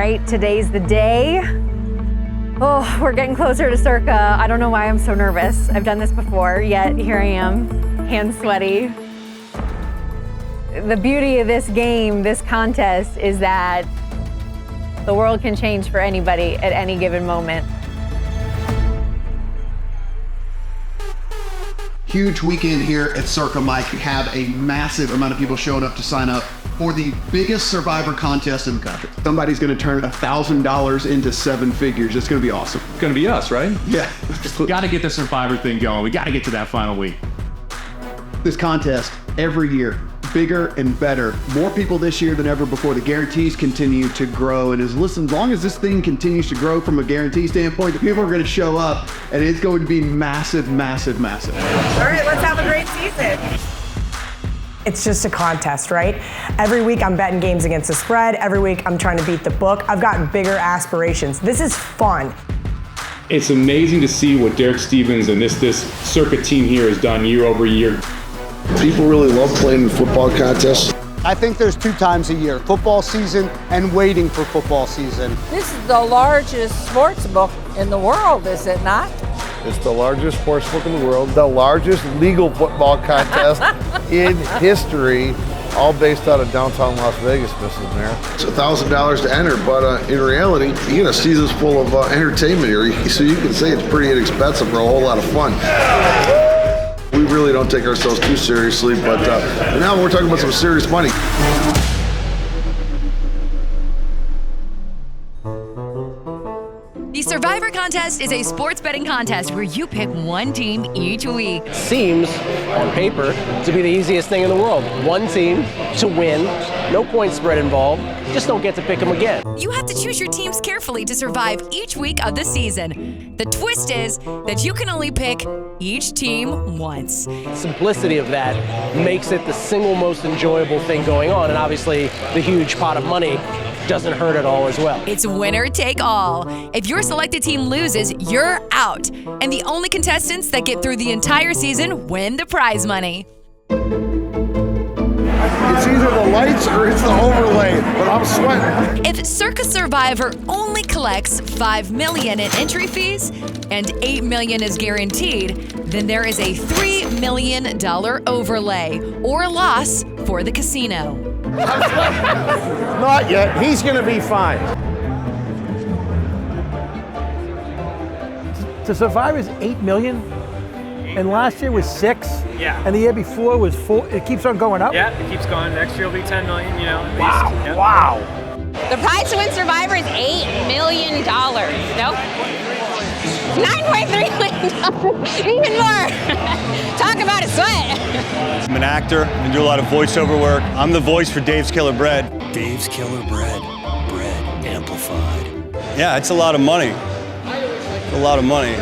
right, today's the day. Oh, we're getting closer to Circa. I don't know why I'm so nervous. I've done this before, yet here I am, hands sweaty. The beauty of this game, this contest, is that the world can change for anybody at any given moment. Huge weekend here at Circa, Mike. We have a massive amount of people showing up to sign up for the biggest Survivor contest in the country. Somebody's gonna turn $1,000 into 7 figures. It's gonna be awesome. It's gonna be us, right? Yeah. Gotta get the Survivor thing going. We gotta get to that final week. This contest, every year, bigger and better. More people this year than ever before. The guarantees continue to grow. And as long as this thing continues to grow from a guarantee standpoint, the people are gonna show up and it's going to be massive, massive, massive. All right, let's have a great season. It's just a contest, right? Every week I'm betting games against the spread. Every week I'm trying to beat the book. I've got bigger aspirations. This is fun. It's amazing to see what Derek Stevens and this Circa team here has done year over year. People really love playing the football contests. I think there's 2 times a year, football season and waiting for football season. This is the largest sports book in the world, is it not? It's the largest sports book in the world, the largest legal football contest in history, all based out of downtown Las Vegas, Mrs. Mayor. It's $1,000 to enter, but in reality, you get a season's full of entertainment here, so you can say it's pretty inexpensive for a whole lot of fun. We really don't take ourselves too seriously, but now we're talking about some serious money. The Survivor Contest is a sports betting contest where you pick one team each week. Seems, on paper, to be the easiest thing in the world. One team to win, no point spread involved, just don't get to pick them again. You have to choose your teams carefully to survive each week of the season. The twist is that you can only pick each team once. The simplicity of that makes it the single most enjoyable thing going on, and obviously the huge pot of money doesn't hurt at all as well. It's winner take all. If your selected team loses, you're out. And the only contestants that get through the entire season win the prize money. It's either the lights or it's the overlay, but I'm sweating. If Circa Survivor only collects $5 million in entry fees and $8 million is guaranteed, then there is a $3 million overlay or loss for the casino. Not yet. He's going to be fine. To survive is $8 million, and last year was 6. Yeah. And the year before was 4. It keeps on going up. Yeah, it keeps going. Next year will be 10 million. You know. At Wow! least. Yep. Wow! The prize to win Survivor is $8 million. Nope. $9.3 million. Even more. Talk about a sweat. I'm an actor and do a lot of voiceover work. I'm the voice for Dave's Killer Bread. Dave's Killer Bread. Bread amplified. Yeah, it's a lot of money. It's a lot of money.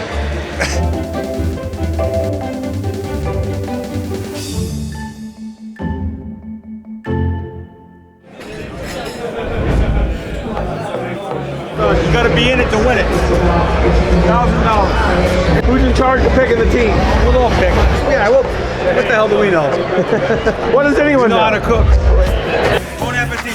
You got to be in it to win it. $1,000. Who's in charge of picking the team? We'll all pick. Yeah, well, What the hell do we know? what does anyone know? How to cook. Bon appetit.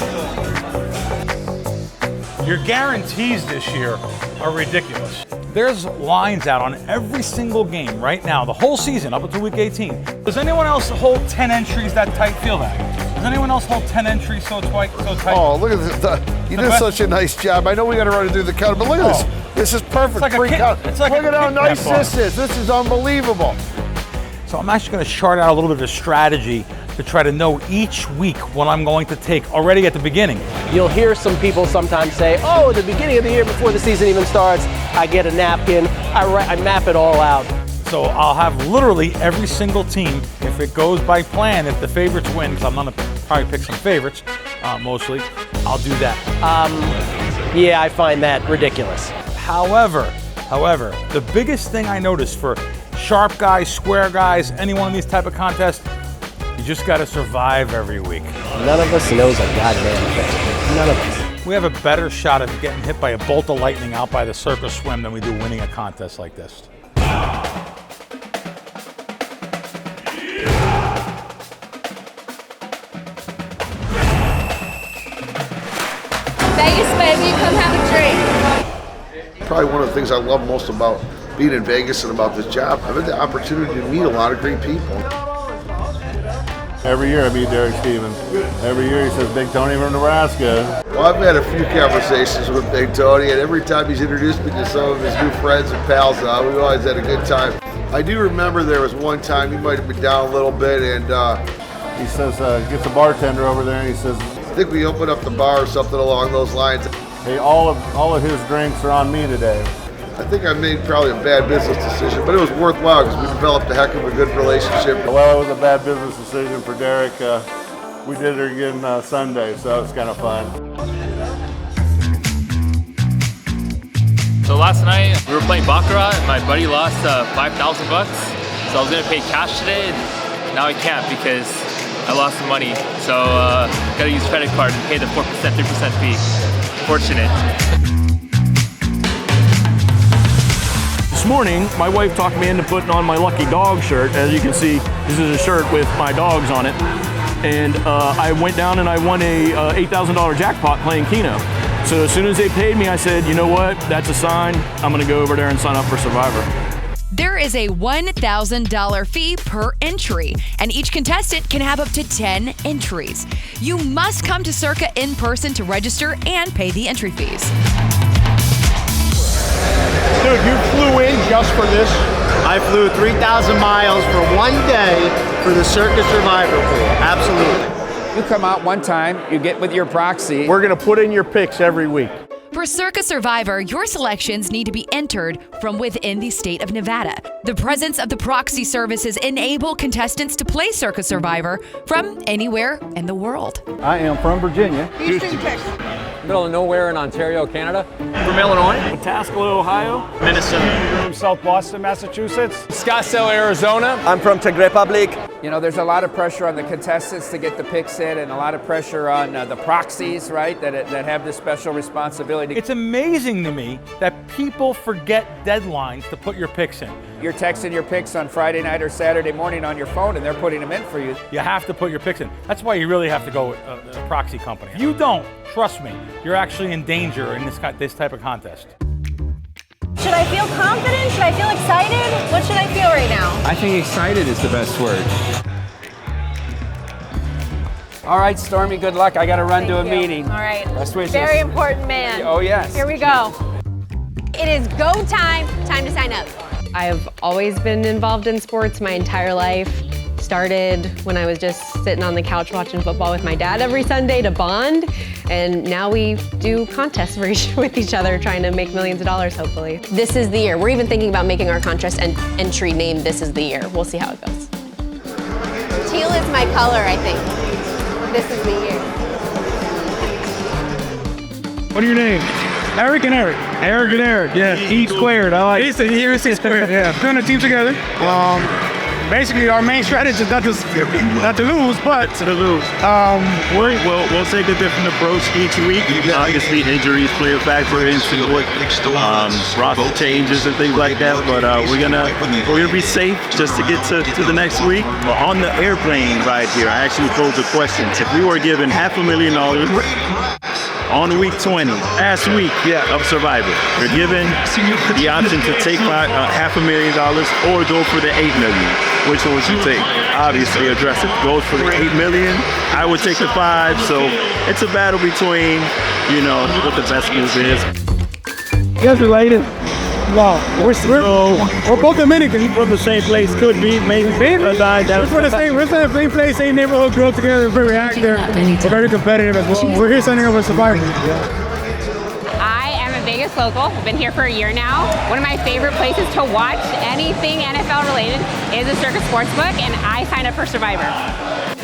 Your guarantees this year are ridiculous. There's lines out on every single game right now, the whole season up until week 18. Does anyone else hold 10 entries that tight? Feel that? Does anyone else hold 10 entries so tight? Oh, look at this. You did such a nice job. I know we got to run it through the counter, but look at this. This is perfect. It's like Free count. It's like look at how nice this is. This is unbelievable. So I'm actually going to chart out a little bit of a strategy to try to know each week what I'm going to take already at the beginning. You'll hear some people sometimes say, oh, at the beginning of the year before the season even starts, I get a napkin, I map it all out. So I'll have literally every single team, if it goes by plan, if the favorites win, because I'm going to probably pick some favorites, mostly, I'll do that. Yeah, I find that ridiculous. However, the biggest thing I noticed for sharp guys, square guys, any one of these type of contests, you just got to survive every week. None of us knows a goddamn thing. None of us. We have a better shot at getting hit by a bolt of lightning out by the Circa swim than we do winning a contest like this. Vegas, baby, come Probably one of the things I love most about being in Vegas and about this job, I've had the opportunity to meet a lot of great people. Every year I meet Derek Stevens. Every year he says, Big Tony from Nebraska. Well, I've had a few conversations with Big Tony, and every time he's introduced me to some of his new friends and pals, we've always had a good time. I do remember there was one time he might have been down a little bit, and he says, gets a bartender over there, and he says, I think we opened up the bar or something along those lines. Hey, all of his drinks are on me today. I think I made probably a bad business decision, but it was worthwhile because we developed a heck of a good relationship. Well, it was a bad business decision for Derek. We did it again Sunday, so it was kind of fun. So last night we were playing Baccarat and my buddy lost $5,000 bucks. So I was gonna pay cash today, and now I can't because I lost some money. So gotta use credit card and pay the 4%, 3% fee. Fortunate. This morning, my wife talked me into putting on my Lucky Dog shirt. As you can see, this is a shirt with my dogs on it. And I went down and I won a $8,000 jackpot playing Keno. So as soon as they paid me, I said, you know what, that's a sign. I'm gonna go over there and sign up for Survivor. There is a $1,000 fee per entry, and each contestant can have up to 10 entries. You must come to Circa in person to register and pay the entry fees. Dude, you flew in just for this? I flew 3,000 miles for one day for the Circa Survivor pool. Absolutely. You come out one time, you get with your proxy. We're gonna put in your picks every week. For Circa Survivor, your selections need to be entered from within the state of Nevada. The presence of the proxy services enable contestants to play Circa Survivor from anywhere in the world. I am from Virginia. Houston, Texas. Middle of nowhere in Ontario, Canada. From Illinois. Pataskala, Ohio. Minnesota. From South Boston, Massachusetts. Scottsdale, Arizona. I'm from Czech Republic. You know, there's a lot of pressure on the contestants to get the picks in, and a lot of pressure on the proxies, right, that have this special responsibility. It's amazing to me that people forget deadlines to put your picks in. You're texting your picks on Friday night or Saturday morning on your phone, and they're putting them in for you. You have to put your picks in. That's why you really have to go with a proxy company. If you don't, trust me, you're actually in danger in this type of contest. Should I feel confident? Should I feel excited? What should I feel right now? I think excited is the best word. All right, Stormy, good luck. I got to run to a meeting. All right. Best wishes. Very important man. Oh, yes. Here we go. It is go time. Time to sign up. I've always been involved in sports my entire life. Started when I was just sitting on the couch watching football with my dad every Sunday to bond. And now we do contests with each other, trying to make millions of dollars, hopefully. This is the year. We're even thinking about making our contest entry name This Is the Year. We'll see how it goes. Teal is my color, I think. This is the year. What are your names? Eric and Eric. Eric and Eric, yeah. E squared, I like it. E squared, yeah. Doing a team together. Basically, our main strategy is not to lose, but to lose. We'll take a different approach each week. Obviously, injuries play a factor into what roster changes and things like that. But we're gonna be safe just to get to the next week. But on the airplane ride here, I actually posed a question: if we were given $500,000 on week 20, last week of Survivor, you're given the option to take $500,000 or go for the $8 million. Which one would you take? Obviously, address it. Goes for the $8 million. I would take the 5. So it's a battle between, what the best move is. You guys related? Wow, we're both Dominican. From the same place, could be, maybe. We're from the same place, same neighborhood, grew up together, very active. We're very competitive as well. We're here signing up for Survivor. I am a Vegas local. I've been here for a year now. One of my favorite places to watch anything NFL related is the Circa Sportsbook, and I signed up for Survivor.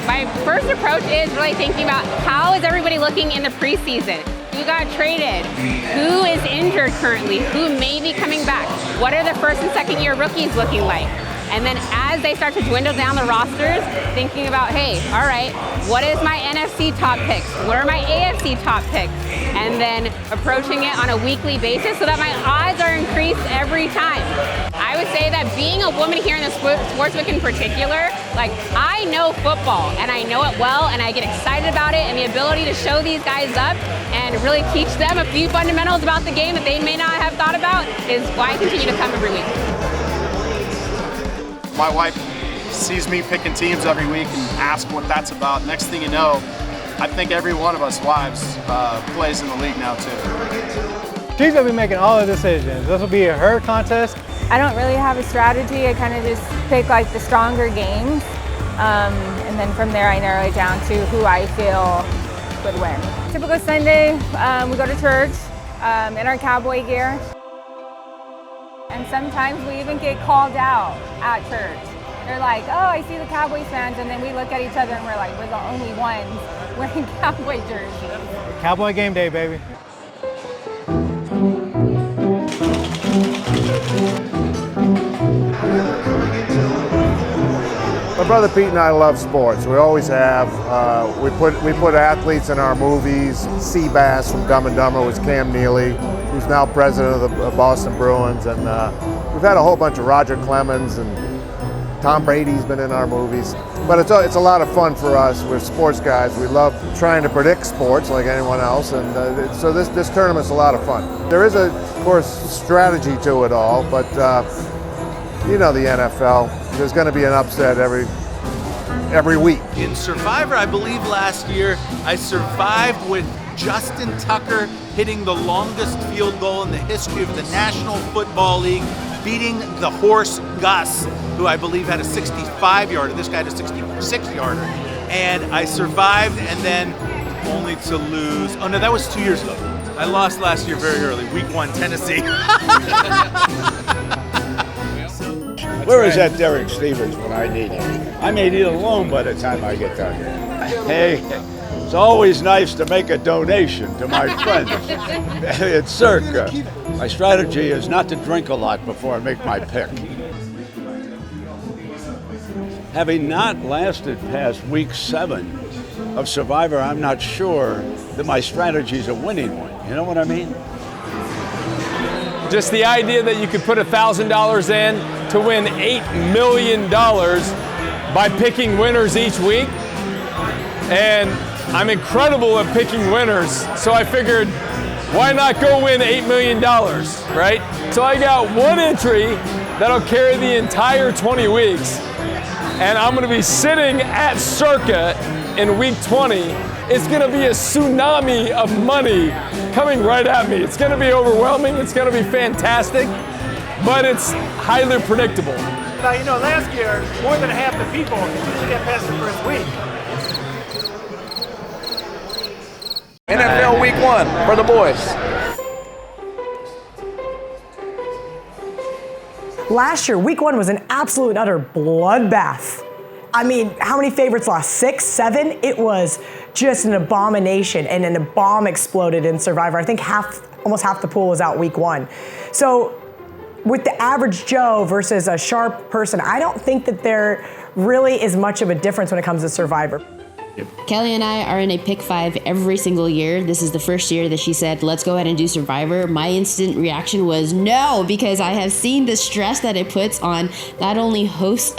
My first approach is really thinking about how is everybody looking in the preseason? Who got traded? Who is injured currently? Who may be coming back? What are the first and second year rookies looking like? And then as they start to dwindle down the rosters, thinking about, hey, all right, what is my NFC top picks? What are my AFC top picks? And then approaching it on a weekly basis so that my odds are increased every time. I would say that being a woman here in the sportsbook in particular, like I know football and I know it well and I get excited about it, and the ability to show these guys up and really teach them a few fundamentals about the game that they may not have thought about is why I continue to come every week. My wife sees me picking teams every week and asks what that's about. Next thing you know, I think every one of us wives plays in the league now too. She's gonna be making all the decisions. This will be her contest. I don't really have a strategy. I kind of just pick like the stronger games, and then from there I narrow it down to who I feel would win. Typical Sunday, we go to church in our cowboy gear, and sometimes we even get called out at church. They're like, oh, I see the Cowboys fans, and then we look at each other and we're like, we're the only ones wearing Cowboy jerseys. Cowboy game day, baby. My brother Pete and I love sports. We always have. We put athletes in our movies. Seabass from Dumb and Dumber was Cam Neely, who's now president of the Boston Bruins, and we've had a whole bunch of Roger Clemens, and Tom Brady's been in our movies. But it's a lot of fun for us. We're sports guys. We love trying to predict sports like anyone else, and so this tournament's a lot of fun. There is, of course, strategy to it all, but you know the NFL. There's going to be an upset every week. In Survivor, I believe last year, I survived with Justin Tucker hitting the longest field goal in the history of the National Football League, beating the horse Gus, who I believe had a 65-yarder. This guy had a 66-yarder. And I survived, and then only to lose. Oh no, that was 2 years ago. I lost last year very early, week 1, Tennessee. Where is that Derek Stevens when I need him? I may need a loan by the time I get down here. Hey, it's always nice to make a donation to my friends. It's Circa. My strategy is not to drink a lot before I make my pick. Having not lasted past week 7 of Survivor, I'm not sure that my strategy is a winning one. You know what I mean? Just the idea that you could put $1,000 in to win $8 million by picking winners each week. And I'm incredible at picking winners, so I figured, why not go win $8 million, right? So I got one entry that'll carry the entire 20 weeks. And I'm gonna be sitting at Circa in week 20. It's gonna be a tsunami of money coming right at me. It's gonna be overwhelming, it's gonna be fantastic, but it's highly predictable. Now, you know, last year, more than half the people didn't get past the first week. NFL week 1 for the boys. Last year, week 1 was an absolute utter bloodbath. I mean, how many favorites lost? 6, 7? It was just an abomination, and then a bomb exploded in Survivor. I think almost half the pool was out week 1. So with the average Joe versus a sharp person, I don't think that there really is much of a difference when it comes to Survivor. Kelly and I are in a pick 5 every single year. This is the first year that she said, let's go ahead and do Survivor. My instant reaction was no, because I have seen the stress that it puts on not only hosts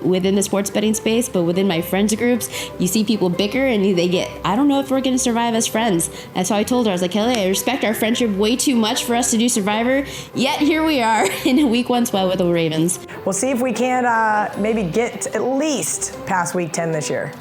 within the sports betting space, but within my friends groups. You see people bicker and they get, I don't know if we're going to survive as friends. That's how I told her. I was like, Kelly, I respect our friendship way too much for us to do Survivor. Yet here we are in a week 1 spot with the Ravens. We'll see if we can maybe get at least past week 10 this year.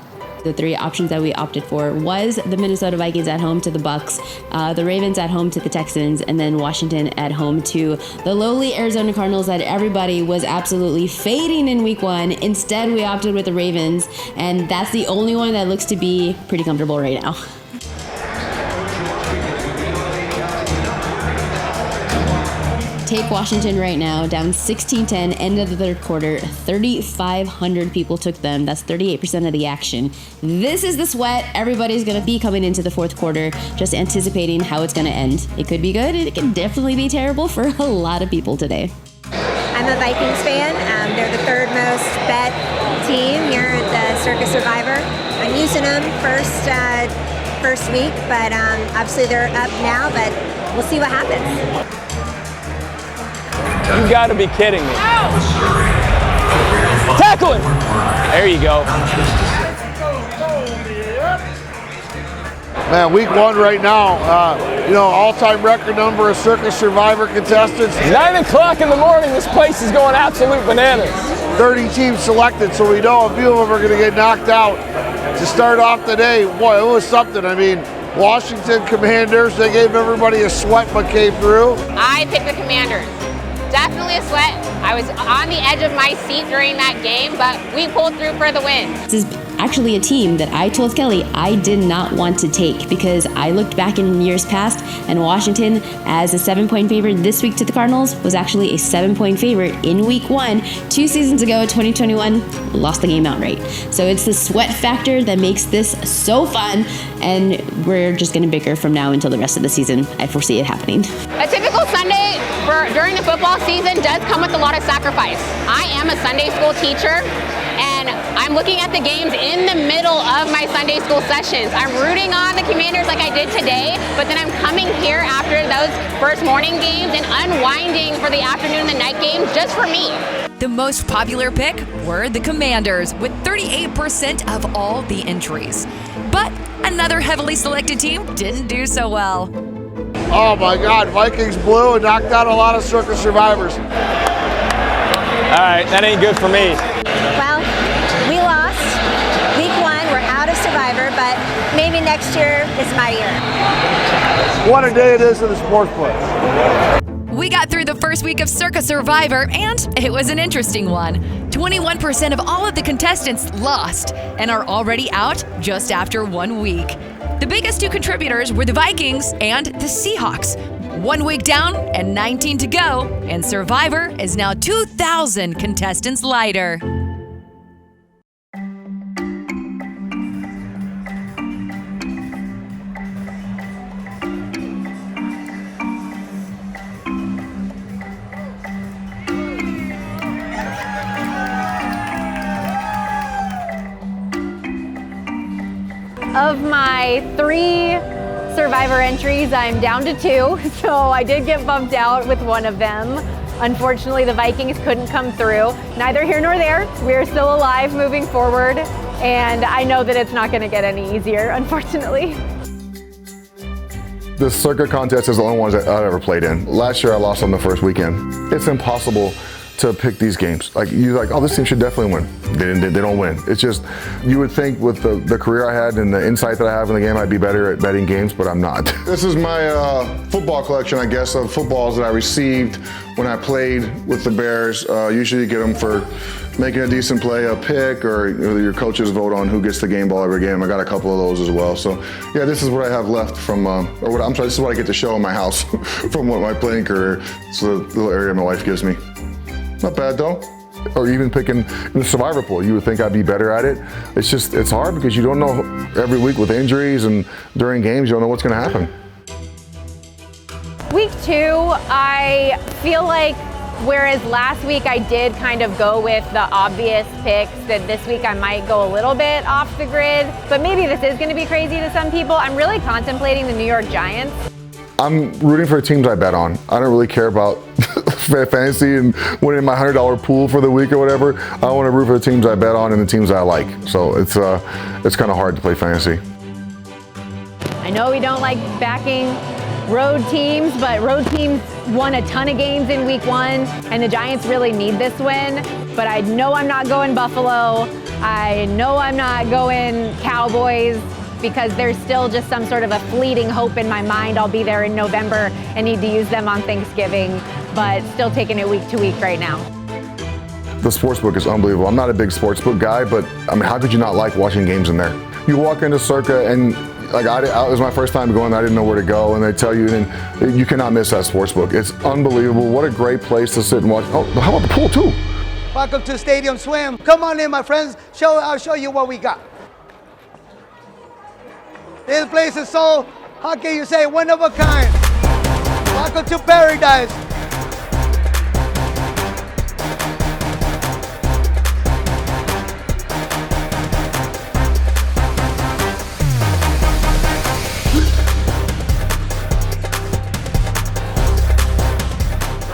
The 3 options that we opted for was the Minnesota Vikings at home to the Bucks, the Ravens at home to the Texans, and then Washington at home to the lowly Arizona Cardinals that everybody was absolutely fading in week 1. Instead, we opted with the Ravens, and that's the only one that looks to be pretty comfortable right now. Take Washington right now, down 16-10, end of the third quarter. 3,500 people took them. That's 38% of the action. This is the sweat everybody's going to be coming into the fourth quarter, just anticipating how it's going to end. It could be good. It can definitely be terrible for a lot of people today. I'm a Vikings fan. They're the 3rd most bet team here at the Circa Survivor. I'm using them first week, but obviously they're up now, but we'll see what happens. You got to be kidding me. Tackle him. There you go. Man, week 1 right now, all-time record number of Circa Survivor contestants. 9 o'clock in the morning, this place is going absolute bananas. 30 teams selected, so we know a few of them are going to get knocked out. To start off the day, boy, it was something. I mean, Washington Commanders, they gave everybody a sweat but came through. I picked the Commanders. Definitely a sweat. I was on the edge of my seat during that game, but we pulled through for the win. This is actually a team that I told Kelly I did not want to take because I looked back in years past and Washington as a 7-point favorite this week to the Cardinals was actually a 7-point favorite in week 1. 2 seasons ago, 2021, lost the game outright. So it's the sweat factor that makes this so fun, and we're just going to bicker from now until the rest of the season. I foresee it happening. A typical Sunday during the football season does come with a lot of sacrifice. I am a Sunday school teacher, and I'm looking at the games in the middle of my Sunday school sessions. I'm rooting on the Commanders like I did today, but then I'm coming here after those first morning games and unwinding for the afternoon and the night games just for me. The most popular pick were the Commanders, with 38% of all the entries. But another heavily selected team didn't do so well. Oh my God, Vikings blew and knocked out a lot of Circa Survivors. All right, that ain't good for me. Well, we lost. Week 1, we're out of Survivor, but maybe next year is my year. What a day it is in the sports book. We got through the first week of Circa Survivor, and it was an interesting one. 21% of all of the contestants lost and are already out just after 1 week. The biggest 2 contributors were the Vikings and the Seahawks. 1 week down and 19 to go, and Survivor is now 2,000 contestants lighter. Of my 3 Survivor entries, I'm down to 2, so I did get bumped out with one of them. Unfortunately, the Vikings couldn't come through. Neither here nor there. We're still alive moving forward, and I know that it's not going to get any easier, unfortunately. The Circa contest is the only ones that I've ever played in. Last year I lost on the first weekend. It's impossible to pick these games. You're like, oh, this team should definitely win. They don't win. It's just, you would think with the career I had and the insight that I have in the game, I'd be better at betting games, but I'm not. This is my football collection, I guess, of footballs that I received when I played with the Bears. Usually you get them for making a decent play, a pick, or your coaches vote on who gets the game ball every game. I got a couple of those as well. So yeah, this is what I have left from, this is what I get to show in my house from my playing career. It's the little area my wife gives me. Not bad though. Or even picking in the Survivor pool, you would think I'd be better at it. It's hard because you don't know every week with injuries and during games, you don't know what's gonna happen. Week 2, I feel like whereas last week I did kind of go with the obvious picks, that this week I might go a little bit off the grid, but maybe this is gonna be crazy to some people. I'm really contemplating the New York Giants. I'm rooting for the teams I bet on. I don't really care about fantasy and winning my $100 pool for the week or whatever. I want to root for the teams I bet on and the teams I like. So it's kind of hard to play fantasy. I know we don't like backing road teams, but road teams won a ton of games in week 1, and the Giants really need this win. But I know I'm not going Buffalo. I know I'm not going Cowboys, because there's still just some sort of a fleeting hope in my mind I'll be there in November and need to use them on Thanksgiving, but still taking it week to week right now. The sportsbook is unbelievable. I'm not a big sportsbook guy, but I mean, how could you not like watching games in there? You walk into Circa and it was my first time going, I didn't know where to go, and they tell you, and you cannot miss that sportsbook. It's unbelievable. What a great place to sit and watch. Oh, how about the pool too? Welcome to Stadium Swim. Come on in, my friends. I'll show you what we got. This place is so, how can you say, one of a kind. Welcome to paradise.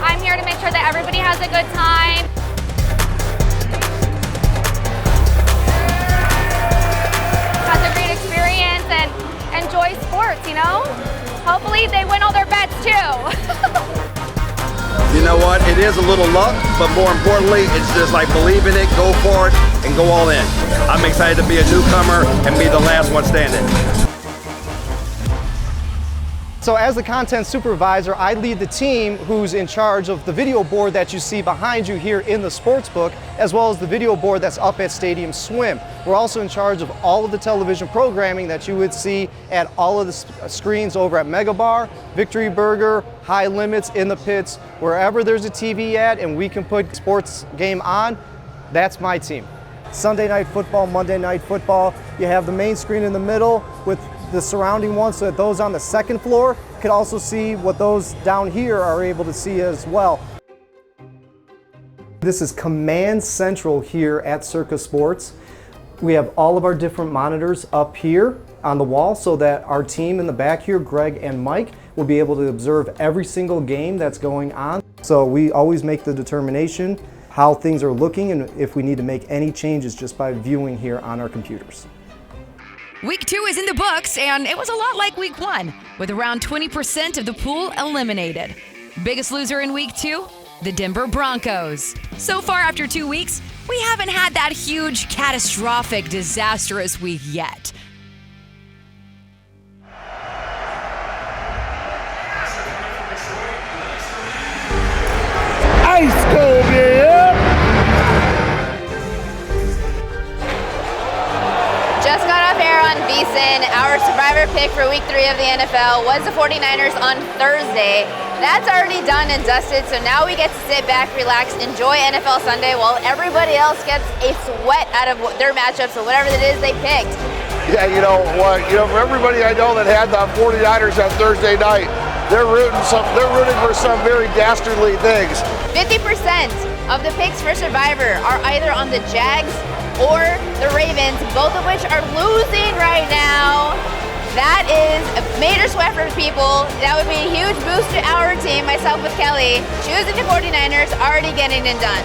I'm here to make sure that everybody time. That's a great experience and enjoy sports, you know? Hopefully they win all their bets too. You know what? It is a little luck, but more importantly, it's just like believe in it, go for it, and go all in. I'm excited to be a newcomer and be the last one standing. So as the content supervisor, I lead the team who's in charge of the video board that you see behind you here in the sportsbook, as well as the video board that's up at Stadium Swim. We're also in charge of all of the television programming that you would see at all of the screens over at Mega Bar, Victory Burger, High Limits, in the pits, wherever there's a TV ad and we can put sports game on, that's my team. Sunday night football, Monday night football, you have the main screen in the middle with the surrounding ones so that those on the second floor could also see what those down here are able to see as well. This is Command Central here at Circa Sports. We have all of our different monitors up here on the wall so that our team in the back here, Greg and Mike, will be able to observe every single game that's going on. So we always make the determination how things are looking and if we need to make any changes just by viewing here on our computers. Week 2 is in the books, and it was a lot like Week 1, with around 20% of the pool eliminated. Biggest loser in Week 2? The Denver Broncos. So far after 2 weeks, we haven't had that huge, catastrophic, disastrous week yet. Ice cold, yeah! Just got off air on VSiN. Our survivor pick for Week 3 of the NFL was the 49ers on Thursday. That's already done and dusted, so now we get to sit back, relax, enjoy NFL Sunday while everybody else gets a sweat out of their matchups or whatever it is they picked. Yeah, you know what? For everybody I know that had the 49ers on Thursday night, they're rooting for some very dastardly things. 50% of the picks for Survivor are either on the Jags or the Ravens, both of which are losing right now. That is a major sweat for people. That would be a huge boost to our team, myself with Kelly. Choosing the 49ers, already getting it done.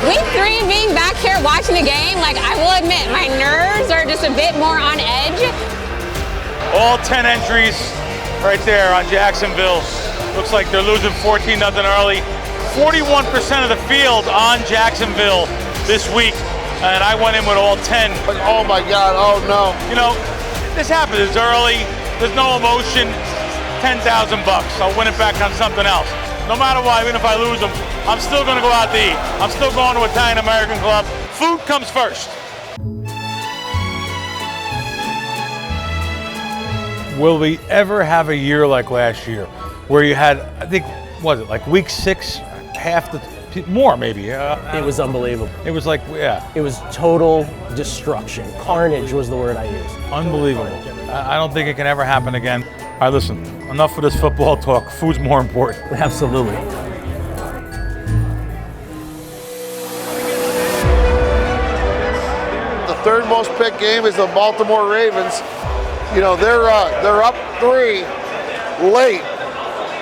Week 3, being back here watching the game, I will admit, my nerves are just a bit more on edge. All 10 entries right there on Jacksonville. Looks like they're losing 14-0 early. 41% of the field on Jacksonville this week, and I went in with all 10. Oh my God, oh no. You know, this happens, it's early, there's no emotion, $10,000. I'll win it back on something else. No matter what, even if I lose them, I'm still gonna go out to eat. I'm still going to Italian American Club. Food comes first. Will we ever have a year like last year, where you had, I think, was it like Week 6, half the, more maybe. It was unbelievable. It was like, yeah. It was total destruction. Carnage was the word I used. Unbelievable. I don't think it can ever happen again. All right, listen, enough of this football talk. Food's more important. Absolutely. The third most picked game is the Baltimore Ravens. You know, they're up 3 late.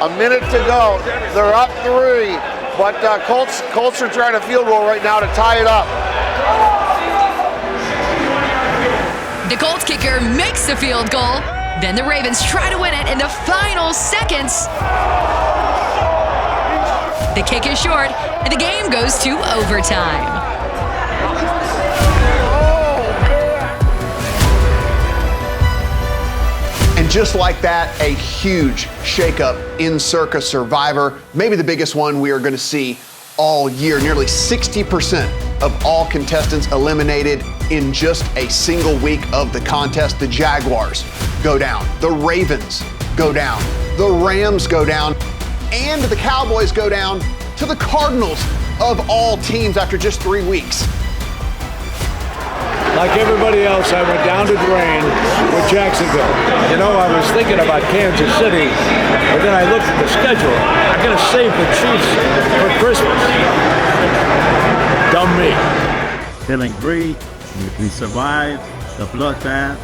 A minute to go. They're up 3. But Colts are trying a field goal right now to tie it up. The Colts kicker makes the field goal. Then the Ravens try to win it in the final seconds. The kick is short, and the game goes to overtime. And just like that, a huge shakeup in Circa Survivor, maybe the biggest one we are going to see all year. Nearly 60% of all contestants eliminated in just a single week of the contest. The Jaguars go down, the Ravens go down, the Rams go down, and the Cowboys go down to the Cardinals of all teams after just 3 weeks. Like everybody else, I went down to drain with Jacksonville. You know, I was thinking about Kansas City, but then I looked at the schedule. I'm going to save the Chiefs for Christmas. Dumb me. Feeling great. We survived the bloodbath.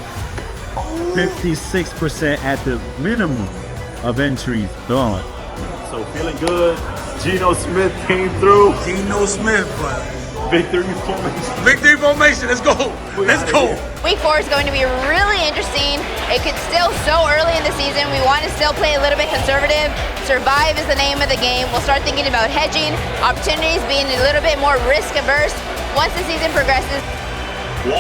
56% at the minimum of entries gone. So feeling good. Geno Smith came through. Geno Smith, but Victory formation. victory formation. Let's go. Let's go. Week 4 is going to be really interesting. It could still so early in the season. We want to still play a little bit conservative. Survive is the name of the game. We'll start thinking about hedging, opportunities, being a little bit more risk averse once the season progresses.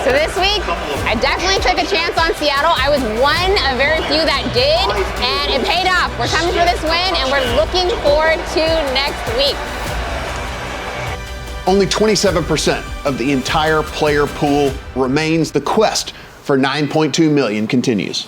So this week, I definitely took a chance on Seattle. I was one of very few that did, and it paid off. We're coming for this win, and we're looking forward to next week. Only 27% of the entire player pool remains. The quest for 9.2 million continues.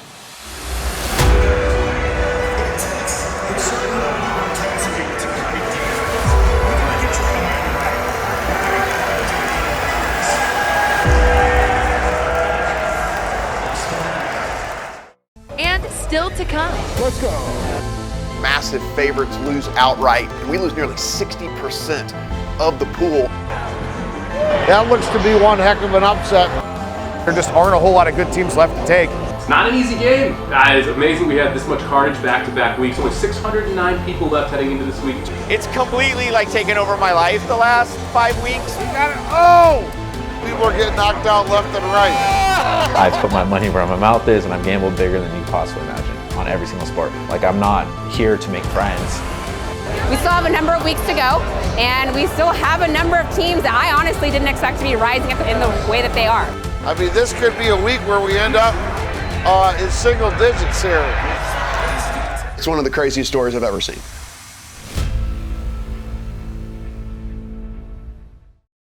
And still to come. Let's go. Massive favorites lose outright, and we lose nearly 60% of the pool. That looks to be one heck of an upset. There just aren't a whole lot of good teams left to take. It's not an easy game. It's amazing we had this much carnage back-to-back weeks. Only 609 people left heading into this week. It's completely like taken over my life the last 5 weeks. We got it. Oh! People are getting knocked out left and right. I put my money where my mouth is, and I've gambled bigger than you can possibly imagine on every single sport. Like, I'm not here to make friends. We still have a number of weeks to go, and we still have a number of teams that I honestly didn't expect to be rising up in the way that they are. I mean, this could be a week where we end up in single digits here. It's one of the craziest stories I've ever seen.